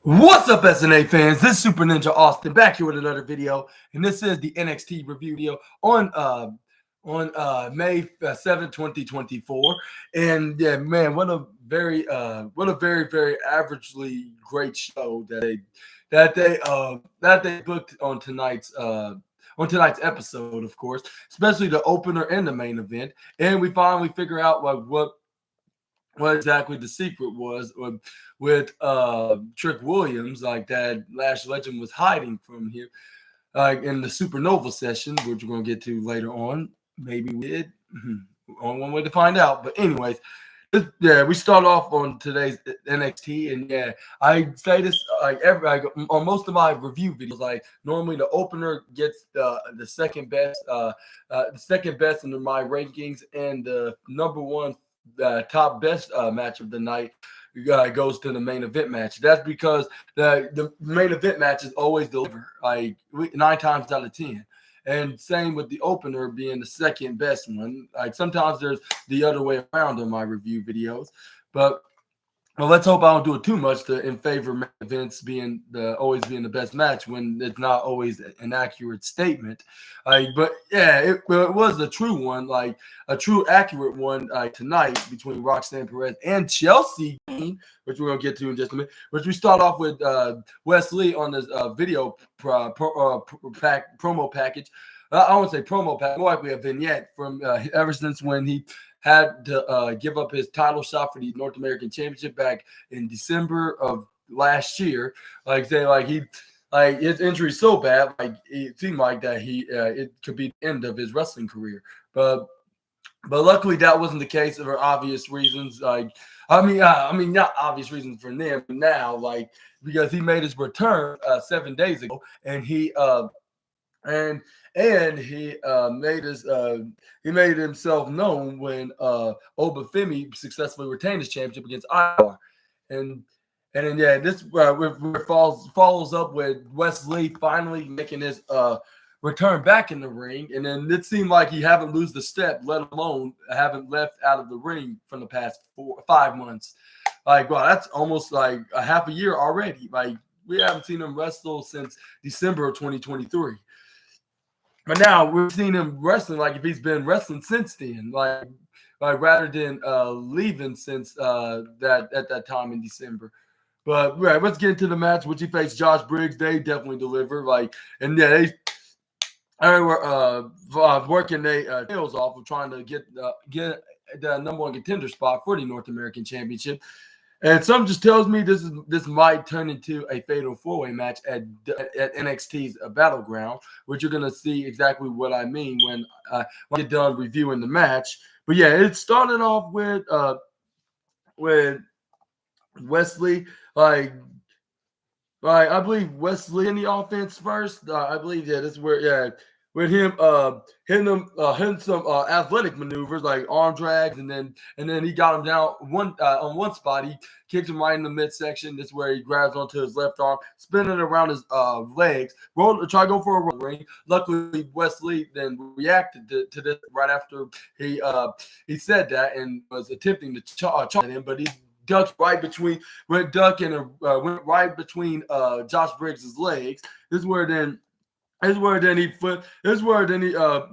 What's up, SNA fans? This is Super Ninja Austin back here with another video, and this is the NXT review video on May 7th, 2024. And yeah, man, what a very very averagely great show that they booked on tonight's episode, of course, especially the opener and the main event. And we finally figure out what exactly the secret was with Trick Williams, like that Lash Legend was hiding from him, like in the Supernova session, which we're gonna get to later on. Maybe we did. On one way to find out. But anyways, we start off on today's NXT, and yeah, I say this on most of my review videos. Like normally, the opener gets the second best, in my rankings, and the number one top best match of the night goes to the main event match. That's because the main event match is always delivered, like 9 times out of 10. And same with the opener being the second best one. Like sometimes there's the other way around in my review videos, but well, let's hope I don't do it too much in favor of main events always being the best match when it's not always an accurate statement. But yeah, it was a true one, like a true accurate one tonight between Roxanne Perez and Chelsea Green, which we're gonna get to in just a minute. Which we start off with Wesley on this video promo package. I won't say promo package, more likely a vignette from ever since when he had to give up his title shot for the North American Championship back in December of last year. His injury so bad, like it seemed like that it could be the end of his wrestling career. But luckily that wasn't the case for obvious reasons. Not obvious reasons for them now, because he made his return 7 days ago, and he made himself known when Obafemi successfully retained his championship against Ivar. And then this follows up with Wesley finally making his return back in the ring, and then it seemed like he haven't lost a step, let alone haven't left out of the ring from the past 4 or 5 months. Wow, that's almost like a half a year already. Like we haven't seen him wrestle since December of 2023. But now we've seen him wrestling like if he's been wrestling since then, like rather than leaving since that time in December. But right, let's get into the match. Which he faced Josh Briggs. They definitely deliver. They were working their tails off of trying to get the number one contender spot for the North American Championship. And some just tells me this might turn into a fatal 4-way match at NXT's Battleground, which you're gonna see exactly what I mean when I get done reviewing the match. But yeah, it started off with Wesley, I believe Wesley in the offense first. I believe this is where with him hitting some athletic maneuvers like arm drags, and then he got him down on one spot. He kicks him right in the midsection. This is where he grabs onto his left arm, spinning around his legs, try to go for a roll ring. Luckily, Wesley then reacted to this right after he said that and was attempting to charge at him, but he went right between Josh Briggs' legs. This is where he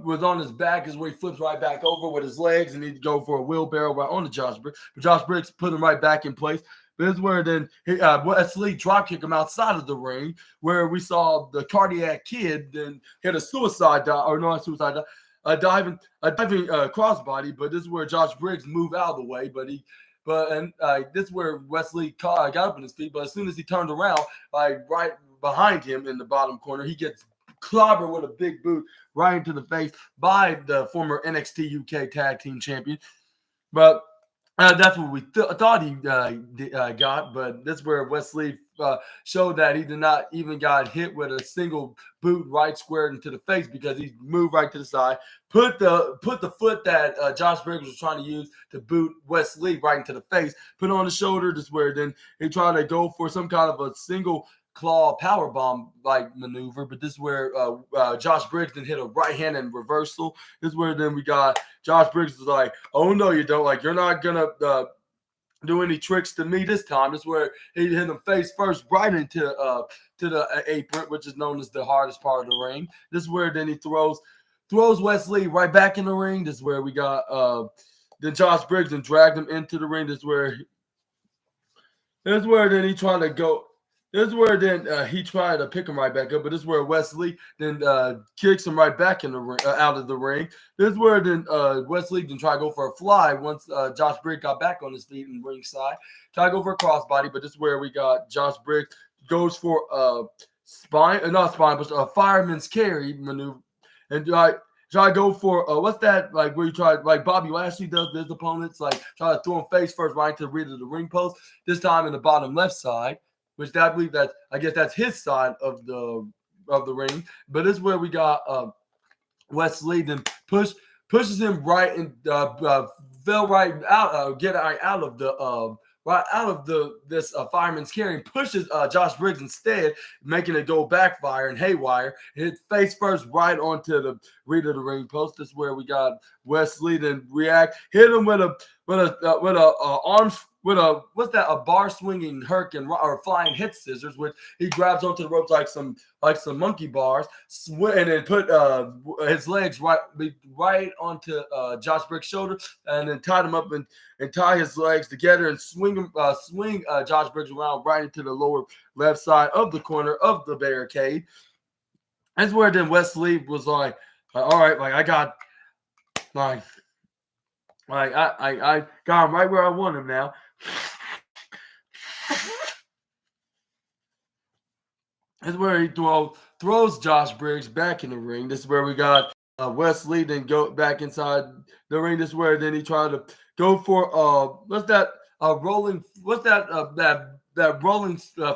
was on his back. Is where he flips right back over with his legs, and he'd go for a wheelbarrow right on to Josh Briggs. But Josh Briggs put him right back in place. But this is where then Wesley drop kick him outside of the ring, where we saw the Cardiac Kid then hit a suicide dive, or not suicide dive, a diving crossbody. But this is where Josh Briggs moved out of the way. This is where Wesley got up on his feet. But as soon as he turned around, right behind him in the bottom corner, he gets clobbered with a big boot right into the face by the former NXT UK Tag Team Champion. But that's what we thought he got. But this is where Wesley showed that he did not even got hit with a single boot right square into the face, because he moved right to the side, put the foot that Josh Briggs was trying to use to boot Wesley right into the face, put on the shoulder. This is where then he tried to go for some kind of a single claw power bomb like maneuver, but this is where Josh Briggs then hit a right hand and reversal. This is where then we got Josh Briggs was like, "Oh no, you don't! Like you're not gonna do any tricks to me this time. This is where he hit him face first right into to the apron, which is known as the hardest part of the ring. This is where then he throws Wesley right back in the ring. This is where we got then Josh Briggs and dragged him into the ring. This is where then he tried to go. This is where then he tried to pick him right back up, but this is where Wesley then kicks him right back in the ring, out of the ring. This is where then Wesley then try to go for a fly once Josh Briggs got back on his feet in ringside. Try to go for a crossbody, but this is where we got Josh Briggs goes for not spine, but a fireman's carry maneuver, and try to go for what's that, like where you try, like Bobby Lashley does with his opponents, like try to throw him face first right to the rear of the ring post. This time in the bottom left side. Which I believe that I guess that's his side of the ring. But this is where we got Wesley then pushes him right and fell right out, get out of the this fireman's carry and pushes Josh Briggs instead, making it go backfire and haywire. Hit face first right onto the rear of the ring post. This is where we got Wesley then react, hit him with a bar swinging hurricane or flying hit scissors, which he grabs onto the ropes like some monkey bars, and then put his legs right onto Josh Briggs' shoulder, and then tied him up and tie his legs together and swing Josh Briggs around right into the lower left side of the corner of the barricade. That's where then Wesley was like, all right, like I got I got him right where I want him now. This is where he throws Josh Briggs back in the ring. This is where we got Wesley then go back inside the ring. This is where then he tried to go for rolling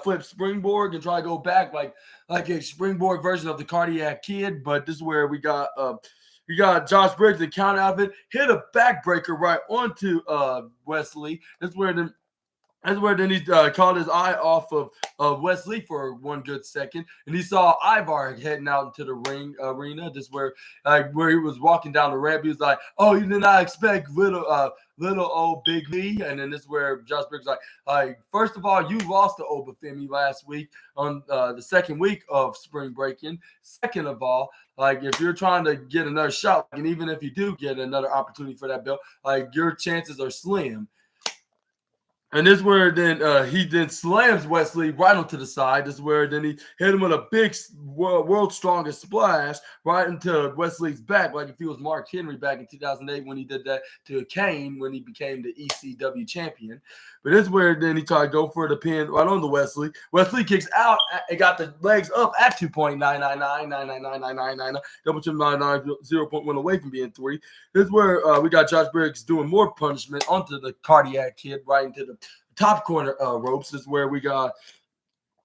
flip springboard and try to go back like a springboard version of the Cardiac Kid. But this is where we got Josh Briggs and count out of it, hit a backbreaker right onto Wesley. That's where then he caught his eye off of Wesley for one good second, and he saw Ivar heading out into the ring arena. This is where he was walking down the ramp. He was like, "Oh, you did not expect little old Big Me." And then this is where Josh Briggs was like, first of all, you lost to Obafemi last week on the second week of spring breaking. Second of all, like if you're trying to get another shot, and even if you do get another opportunity for that belt, like your chances are slim. And this is where then he then slams Wesley right onto the side. This is where then he hit him with a big world's strongest splash right into Wesley's back, like if he was Mark Henry back in 2008 when he did that to Kane when he became the ECW champion. But this is where then he tried to go for the pin right on the Wesley. Wesley kicks out and got the legs up at 2.999999999, double chip 99, 0.1 away from being 3. This is where we got Josh Briggs doing more punishment onto the Cardiac Kid right into the top corner ropes. This is where we got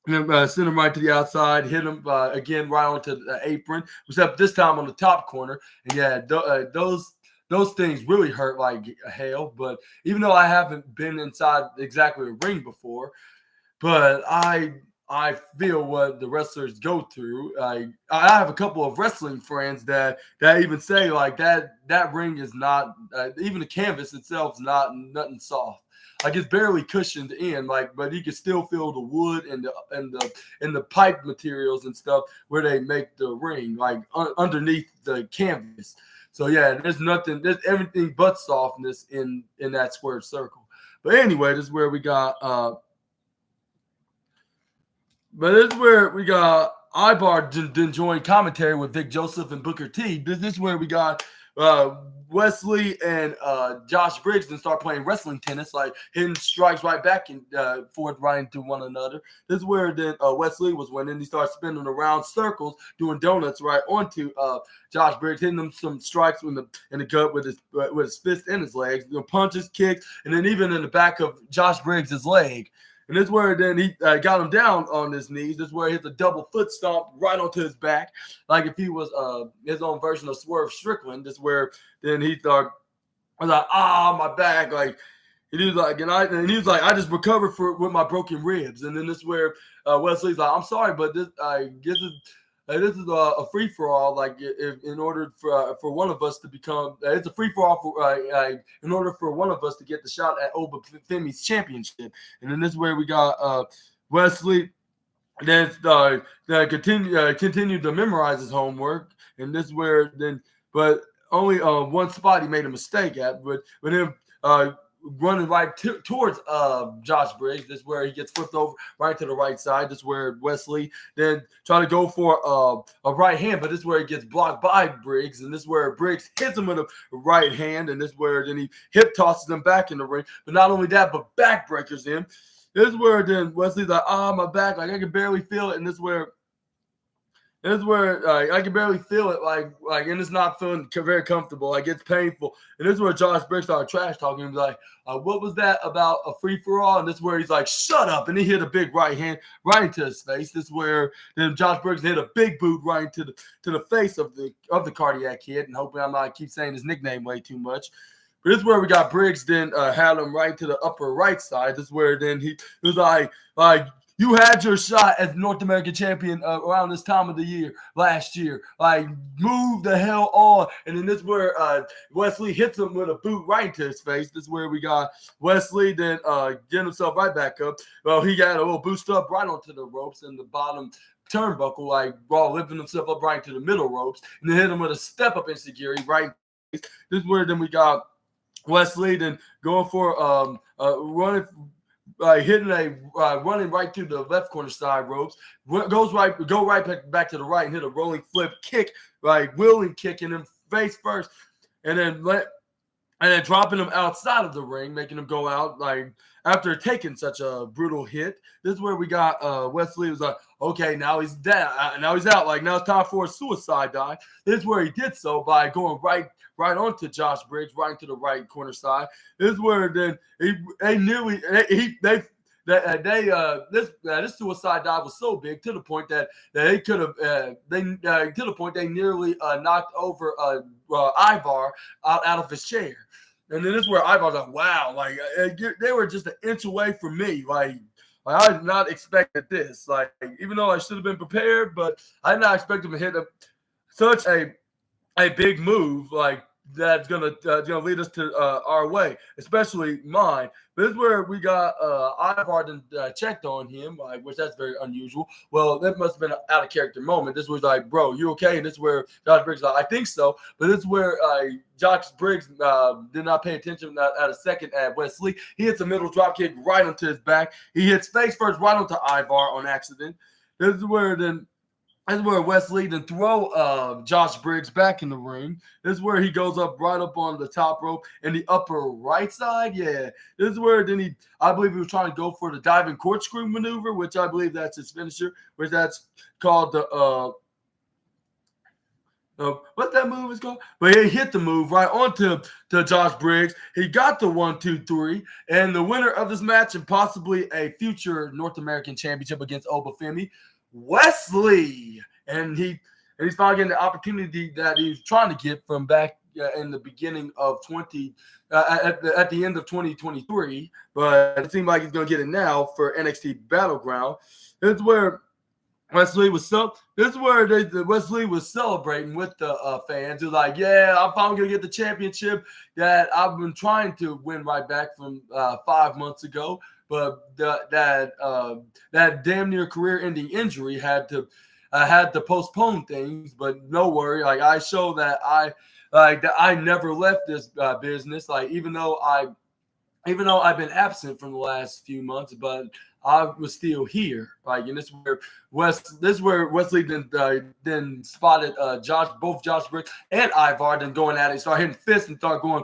him send him right to the outside, hit him again right onto the apron, except this time on the top corner. And yeah, those things really hurt like hell. But even though I haven't been inside exactly a ring before, but I feel what the wrestlers go through. I have a couple of wrestling friends that even say like that ring is not even the canvas itself is nothing soft. Like it's barely cushioned in, like, but you can still feel the wood and the pipe materials and stuff where they make the ring, like underneath the canvas. So yeah, there's everything but softness in that squared circle. But anyway, this is where we got Ivar didn't join commentary with Vic Joseph and Booker T. This is where we got Wesley and Josh Briggs then start playing wrestling tennis, like hitting strikes right back and forth right into one another. This is where then Wesley was winning. He started spinning around circles, doing donuts right onto Josh Briggs, hitting him some strikes in the gut with his fist and his legs, punches, kicks, and then even in the back of Josh Briggs' leg. And this is where then he got him down on his knees. This is where he hit the double foot stomp right onto his back, like if he was his own version of Swerve Strickland. This is where then he thought, I was like, my back, like. He was like, I just recovered with my broken ribs. And then this is where Wesley's like, I'm sorry, but this this is a free for all. Like, if in order for one of us to become, it's a free for all for in order for one of us to get the shot at Oba Femi's championship. And then this is where we got Wesley. Then continued to memorize his homework, and this is where but only one spot he made a mistake at. But him running right towards Josh Briggs. This is where he gets flipped over right to the right side. This is where Wesley then trying to go for a right hand, but this is where he gets blocked by Briggs. And this is where Briggs hits him with a right hand. And this is where then he hip tosses him back in the ring. But not only that, but backbreakers him. This is where then Wesley's like, my back, like I can barely feel it. And this is where I can barely feel it, like, and it's not feeling very comfortable. Like, it's painful. And this is where Josh Briggs started trash talking. He's like, what was that about a free for all? And this is where he's like, shut up. And he hit a big right hand right into his face. This is where then Josh Briggs hit a big boot right into the face of the cardiac kid. And hoping I'm not keep saying his nickname way too much. But this is where we got Briggs then had him right to the upper right side. This is where then he was like, you had your shot as North American champion around this time of the year last year. Like, move the hell on. And then this is where Wesley hits him with a boot right into his face. This is where we got Wesley then getting himself right back up. Well, he got a little boost up right onto the ropes in the bottom turnbuckle, like while lifting himself up right into the middle ropes. And then hit him with a step-up enzuigiri right in the face. This is where then we got Wesley then going for running. Running right through the left corner side ropes, go right back to the right and hit a rolling flip kick, wheeling kicking him face first, and then dropping him outside of the ring, making him go out like after taking such a brutal hit. This is where we got Wesley was like, okay, now he's dead, now he's out. Like, now it's time for a suicide dive. This is where he did so by going right onto Josh Briggs, right into the right corner side. This is where then this suicide dive was so big to the point that they could have they nearly knocked over Ivar out of his chair. And then this is where Ivar's like, wow, like they were just an inch away from me. Like I did not expect this. Like, even though I should have been prepared, but I did not expect him to hit such a big move like that's gonna lead us to our way, especially mine. But this is where we got Ivar checked on him, which that's very unusual. Well, that must have been an out of character moment. This was like, bro, you okay? And this is where Josh Briggs like, I think so. But this is where Josh Briggs did not pay attention at a second at Wesley. He hits a middle drop kick right onto his back. He hits face first right onto Ivar on accident. This is where Wesley then throw Josh Briggs back in the ring. This is where he goes up right up on the top rope in the upper right side. Yeah. This is where then I believe he was trying to go for the diving corkscrew maneuver, which I believe that's his finisher, which that's called the what that move is called? But he hit the move right onto Josh Briggs. He got the 1, 2, 3, and the winner of this match and possibly a future North American championship against Oba Femi, Wesley. And he's finally getting the opportunity that he was trying to get from back in the beginning of at the end of 2023, but it seems like he's going to get it now for NXT Battleground. This is where Wesley was Wesley was celebrating with the fans. He was like, yeah, I'm finally going to get the championship that I've been trying to win right back from 5 months ago. But that damn near career-ending injury had to postpone things. But no worry, like I show that I never left this business. Like even though I've been absent from the last few months, but I was still here. Like, and this is where Wesley then spotted both Josh Briggs and Ivar then going at it, start hitting fists and start going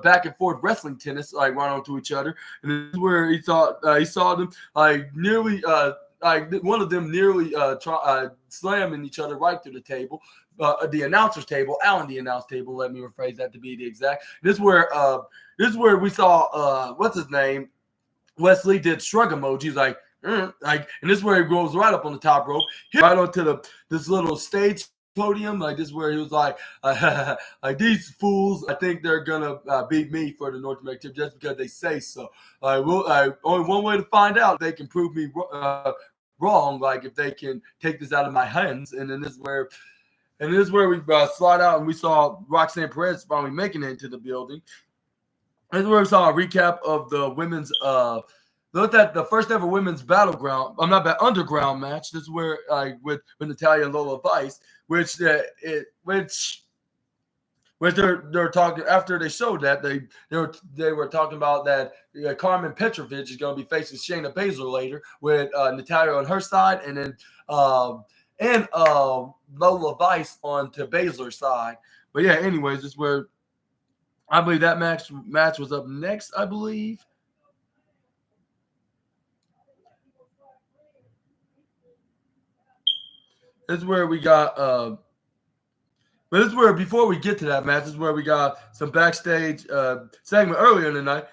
back and forth wrestling tennis like right onto each other. And this is where he saw them like nearly one of them nearly slamming each other right through the table. The announcer's table, Alan the announce table. Let me rephrase that to be the exact. This is where we saw what's his name. Wesley did shrug emojis like, and this is where he goes right up on the top rope, right onto this little stage podium. Like this is where he was like, like these fools, I think they're gonna beat me for the North American championship just because they say so. Only one way to find out, they can prove me wrong. Like if they can take this out of my hands, and then this is where we slide out, and we saw Roxanne Perez finally making it into the building. This is where we saw a recap of the women's looked at the first ever women's underground match. This is where with Natalya and Lola Vice, which they're talking after they showed that they were talking about that Carmen Petrovic is going to be facing Shayna Baszler later with Natalya on her side, and then Lola Vice on to Baszler's side. But yeah, anyways, this is where I believe that match was up next. I believe. This is where we got but this is where, before we get to that match, this is where we got some backstage segment earlier in the night.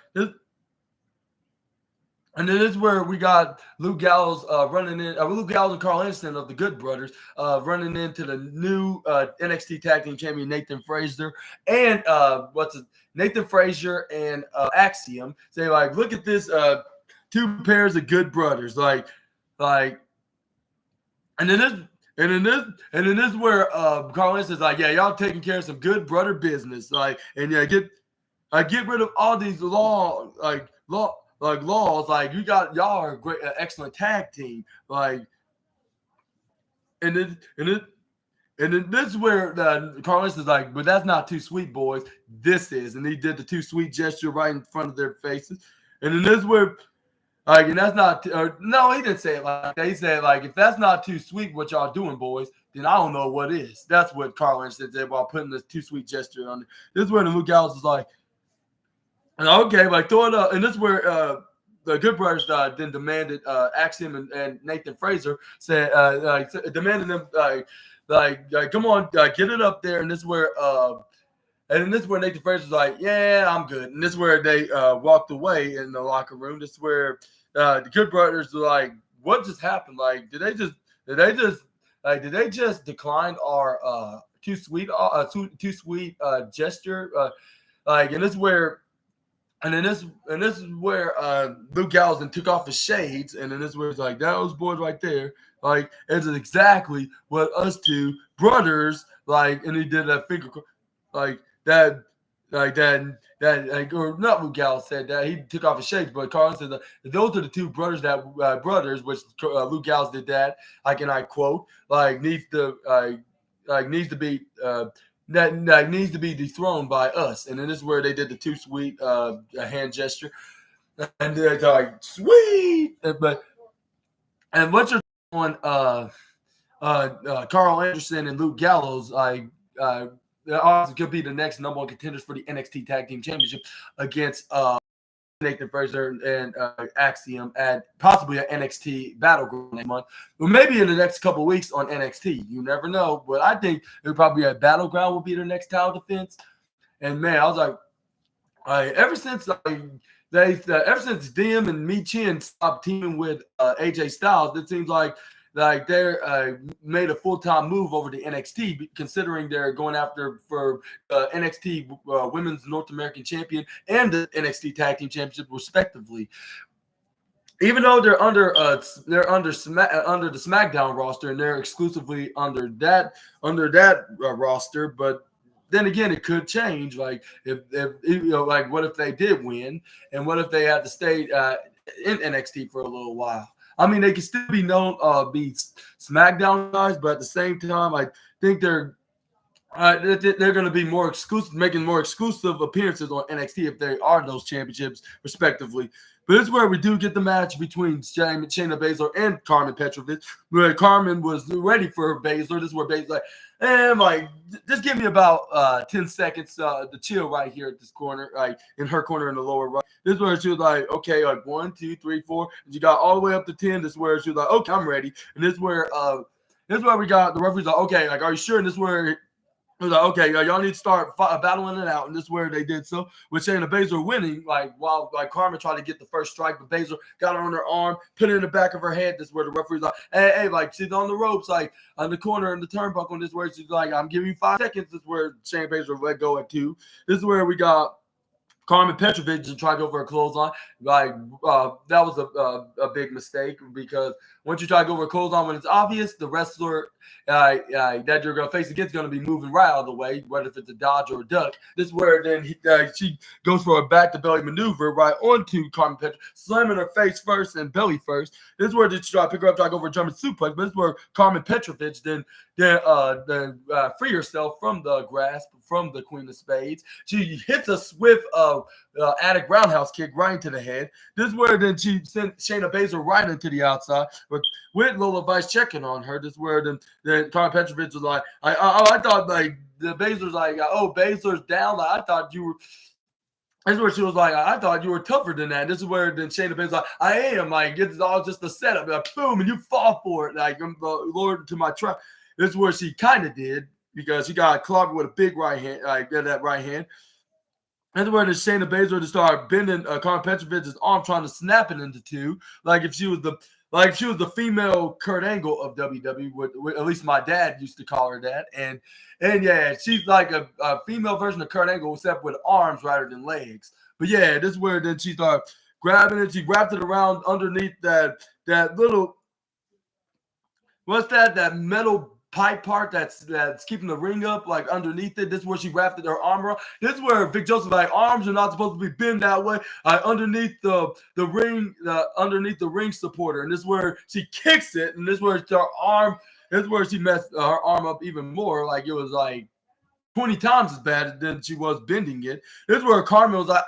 And then this is where we got Luke Gallows running in. Luke Gallows and Carl Anderson of the Good Brothers running into the new NXT Tag Team Champion Nathan Frazer and Nathan Frazer and Axiom. Say like, look at this, two pairs of good brothers. And then this is where Carl Anderson is like, yeah, y'all taking care of some good brother business. Like, and yeah, get rid of all these laws. Like y'all are a great, excellent tag team. Like, and then this is where Carl Anderson is like, but that's not too sweet, boys. This is, and he did the too sweet gesture right in front of their faces. And then this is where, like, and that's not. No, he didn't say it like that. He said like, if that's not too sweet, what y'all doing, boys, then I don't know what is. That's what Carl Anderson said while putting this too sweet gesture on. This is where the Luke Gallows is like, okay, like throw it up. And this is where the Good Brothers then demanded Axiom and Nathan Frazer said demanded them come on, get it up there. And this is where Nathan Frazer's like, yeah, I'm good. And this is where they walked away in the locker room. This is where the Good Brothers are like, what just happened? Like, did they just decline our too sweet gesture? And this is where. And this is where Luke Gallows then took off his shades, and then this is where it's like, those boys right there, like, it's exactly what us two brothers like. And he did that finger, or not Luke Gallows said that he took off his shades, but Carl said that those are the two brothers which Luke Gallows did that. And I quote, needs to be. That needs to be dethroned by us. And then this is where they did the too sweet hand gesture. And they're like, sweet. And what's your on Carl Anderson and Luke Gallows? Could be the next number one contenders for the NXT Tag Team Championship against Nathan Frazer and Axiom at possibly an NXT Battleground next month, or maybe in the next couple of weeks on NXT. You never know, but I think it would probably be a Battleground will be their next title defense. And man, I was like, ever since DM and Mi Chin stopped teaming with AJ Styles, it seems like they're made a full-time move over to NXT, considering they're going after for NXT Women's North American Champion and the NXT Tag Team Championship, respectively. Even though they're under the SmackDown roster and they're exclusively under that roster, but then again, it could change. Like if what if they did win, and what if they had to stay in NXT for a little while? I mean, they can still be known, be SmackDown guys, but at the same time, I think they're going to be more exclusive, making more exclusive appearances on NXT if they are those championships, respectively. But this is where we do get the match between Shayna Baszler and Carmen Petrovic, where Carmen was ready for Baszler. This is where Baszler, just give me about 10 seconds to chill right here at this corner, in her corner in the lower right. This is where she was like, okay, 1, 2, 3, 4. And she got all the way up to 10. This is where she was like, okay, I'm ready. And this is where we got the referee's like, okay, are you sure? And this is where it was like, okay, y'all need to start battling it out. And this is where they did so, with Shayna Baszler winning, while Carmen tried to get the first strike, but Baszler got her on her arm, put it in the back of her head. This is where the referee's like, hey, she's on the ropes, on the corner in the turnbuckle. And this is where she's like, I'm giving you 5 seconds. This is where Shayna Baszler let go at 2. This is where we got Carmen Petrovic to try to go for a clothesline. Like that was a big mistake, because once you try to go for a clothesline when it's obvious, the wrestler that you're going to face against is going to be moving right out of the way, whether if it's a dodge or a duck. This is where then she goes for a back to belly maneuver right onto Carmen Petrovic, slamming her face first and belly first. This is where she try to pick her up, try to go for a German suplex. But this is where Carmen Petrovic then free herself from the grasp from the Queen of Spades. She hits a swift attic roundhouse kick right into the head. This is where then she sent Shayna Baszler right into the outside with Lola Vice checking on her. This is where then Carmen Petrovic was like, I thought like the Baszler's like, oh, Baszler's down. Like, I thought you were. This is where she was like, I thought you were tougher than that. This is where then Shayna Baszler's like, I am. Like, it's all just a setup. Like, boom, and you fall for it. Like, I'm the Lord to my trap. This is where she kind of did, because she got clobbered with a big right hand, like that right hand. That's where the Shayna Baszler to start bending Carmen Petrovic's arm, trying to snap it into two, like if she was the female Kurt Angle of WWE. At least my dad used to call her that. And yeah, she's like a female version of Kurt Angle, except with arms rather than legs. But yeah, this is where then she started grabbing it. She wrapped it around underneath that little, what's that metal pipe part that's keeping the ring up, like underneath it. This is where she wrapped her arm around. This is where Vic Joseph, like, arms are not supposed to be bent that way. Underneath the ring, underneath the ring supporter, and this is where she kicks it, and this is where her arm. This is where she messed her arm up even more. Like, it was like 20 times as bad than she was bending it. This is where Carmen was like,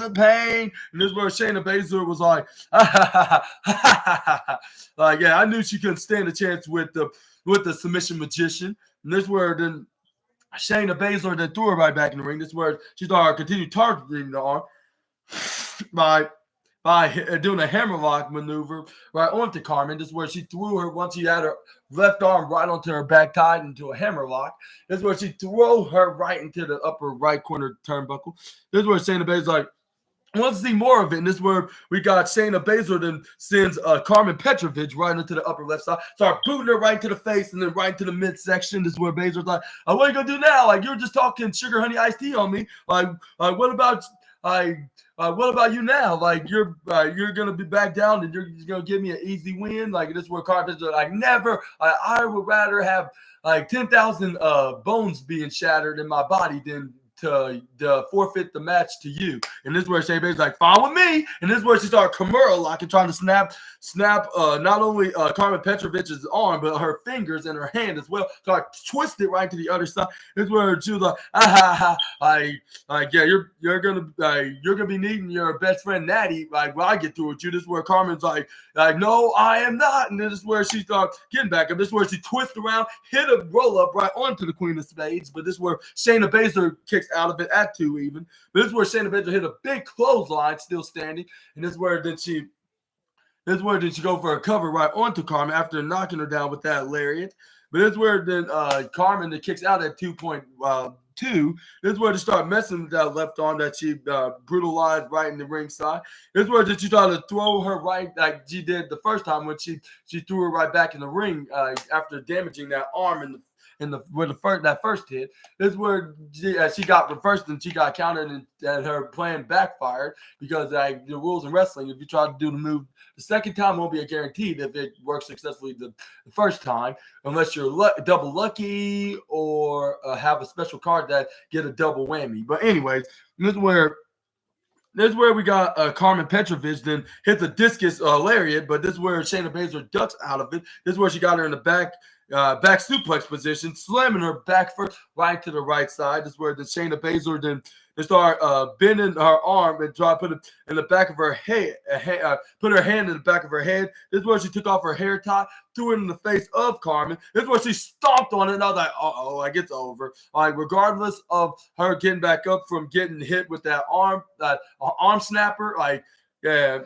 the pain. And this is where Shayna Baszler was like, like, yeah, I knew she couldn't stand a chance with the submission magician. And this is where then Shayna Baszler then threw her right back in the ring. This is where she started continuing targeting the arm by doing a hammerlock maneuver right onto Carmen. This is where she threw her, once she had her left arm right onto her back, tied into a hammerlock. This is where she threw her right into the upper right corner turnbuckle. This is where Shayna Baszler like, wants to see more of it. And this is where we got Shayna Baszler then sends Carmen Petrovic right into the upper left side. Start booting her right to the face and then right into the midsection. This is where Baszler's like, what are you going to do now? Like, you're just talking sugar, honey, iced tea on me. Like what about you now? Like, you're gonna be back down and you're gonna give me an easy win? Like, this is where Carmen's like, never. I would rather have like 10,000 bones being shattered in my body than to forfeit the match to you. And this is where Shayna Baszler's like, fine with me. And this is where she started Kimura locking, trying to snap not only Carmen Petrovic's arm, but her fingers and her hand as well. So I twisted right to the other side. This is where she was like, yeah, you're gonna be needing your best friend Natty, like, when I get through with you. This is where Carmen's like, no, I am not. And this is where she started getting back up. This is where she twists around, hit a roll up right onto the Queen of Spades. But this is where Shayna Baszler kicks out of it at 2 even. But this is where Shayna Baszler hit a big clothesline, still standing. And this is where then she go for a cover right onto Carmen after knocking her down with that lariat. But this is where then Carmen that kicks out at 2.2. This is where they start messing with that left arm that she brutalized right in the ringside. This is where she tried to throw her right, like she did the first time when she threw her right back in the ring after damaging that arm that first hit. This is where she got reversed and she got countered, and her plan backfired, because the rules in wrestling, if you try to do the move the second time, won't be a guaranteed if it works successfully the first time, unless you're double lucky or have a special card that get a double whammy. But anyways, this is where we got Carmen Petrovic then hits a discus lariat, but this is where Shayna Baszler ducks out of it. This is where she got her in the back suplex position, slamming her back first right to the right side. This is where the Shayna Baszler then start bending her arm and try to put it in the back of her head, put her hand in the back of her head. This is where she took off her hair tie, threw it in the face of Carmen. This is where she stomped on it, and I was like, like, it's over. Like, regardless of her getting back up from getting hit with that arm snapper, like, yeah.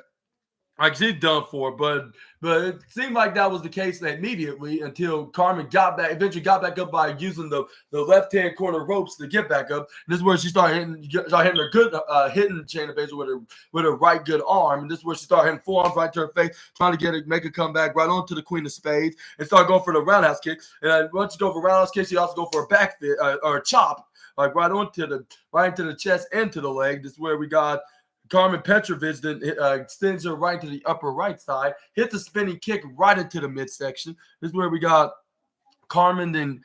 Like she's done for, but it seemed like that was the case immediately until Carmen eventually got back up by using the left hand corner ropes to get back up. And this is where she started hitting her good, hitting Shayna Baszler with her right good arm. And this is where she started hitting forearms right to her face, trying to make a comeback right onto the Queen of Spades and start going for the roundhouse kick. And once you go for roundhouse kick, she also go for a back fit or a chop, like right into the chest and to the leg. This is where we got Carmen Petrovic then extends her right to the upper right side, hits a spinning kick right into the midsection. This is where we got Carmen then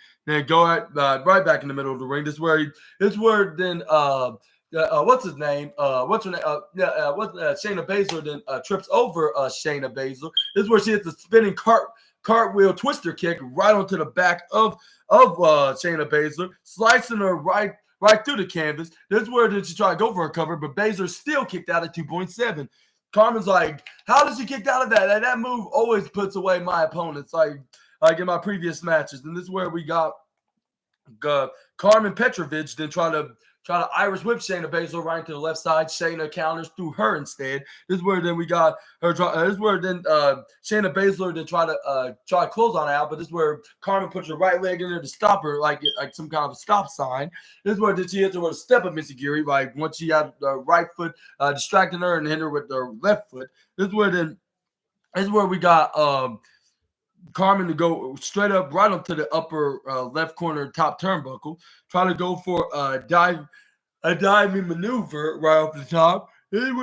go right back in the middle of the ring. This is where then what's his name? What's her name? Shayna Baszler then trips over Shayna Baszler. This is where she hits a spinning cartwheel twister kick right onto the back of Shayna Baszler, slicing her right through the canvas. This is where did she try to go for a cover, but Baszler still kicked out at 2.7. Carmen's like, how did she kick out of that? That move always puts away my opponents, like in my previous matches. And this is where we got Carmen Petrovic then try to Irish whip Shayna Baszler right to the left side. Shayna counters through her instead. This is where then we got her. This is where then Shayna Baszler then try to close on her out, but this is where Carmen puts her right leg in there to stop her, like some kind of a stop sign. This is where then she hits her with a step up Michigiri, like once she had the right foot distracting her and hit her with the left foot. This is where we got Carmen to go straight up right up to the upper left corner top turnbuckle, trying to go for a diving maneuver right off the top. This is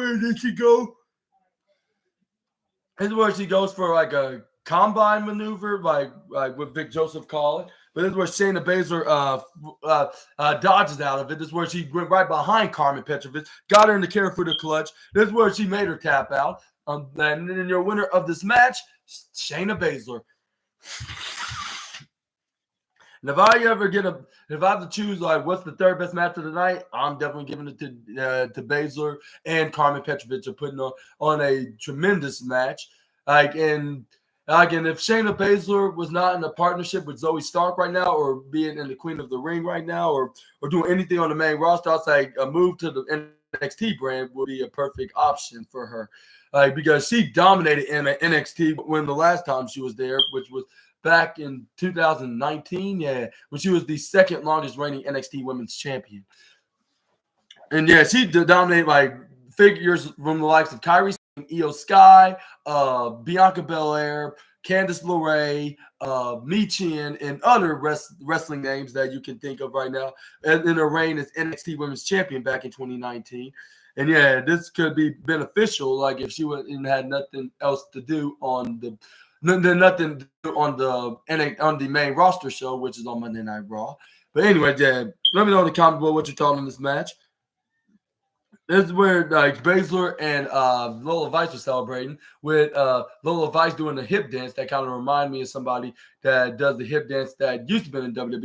where she goes for like a combine maneuver, like what Vic Joseph called it. But this is where Shayna Baszler dodges out of it. This is where she went right behind Carmen Petrovic, got her in the carry for the clutch. This is where she made her tap out. And then your winner of this match, Shayna Baszler. And if I have to choose like what's the third best match of the night, I'm definitely giving it to Baszler, and Carmen Petrovic are putting on a tremendous match. And if Shayna Baszler was not in a partnership with Zoe Stark right now, or being in the Queen of the Ring right now, or doing anything on the main roster, I'd say a move to the NXT brand would be a perfect option for her. Because she dominated in NXT when the last time she was there, which was back in 2019, when she was the second longest reigning NXT Women's Champion. And she dominated like figures from the likes of Kairi Sane, Io Sky, Bianca Belair, Candice LeRae, Michin, and other wrestling names that you can think of right now in her reign as NXT Women's Champion back in 2019. And this could be beneficial, like if she had nothing else to do on the main roster show, which is on Monday Night Raw. But anyway, let me know in the comment below what you thought on this match. This is where Baszler and Lola Vice were celebrating, with Lola Vice doing the hip dance that kind of remind me of somebody that does the hip dance that used to be in WWE.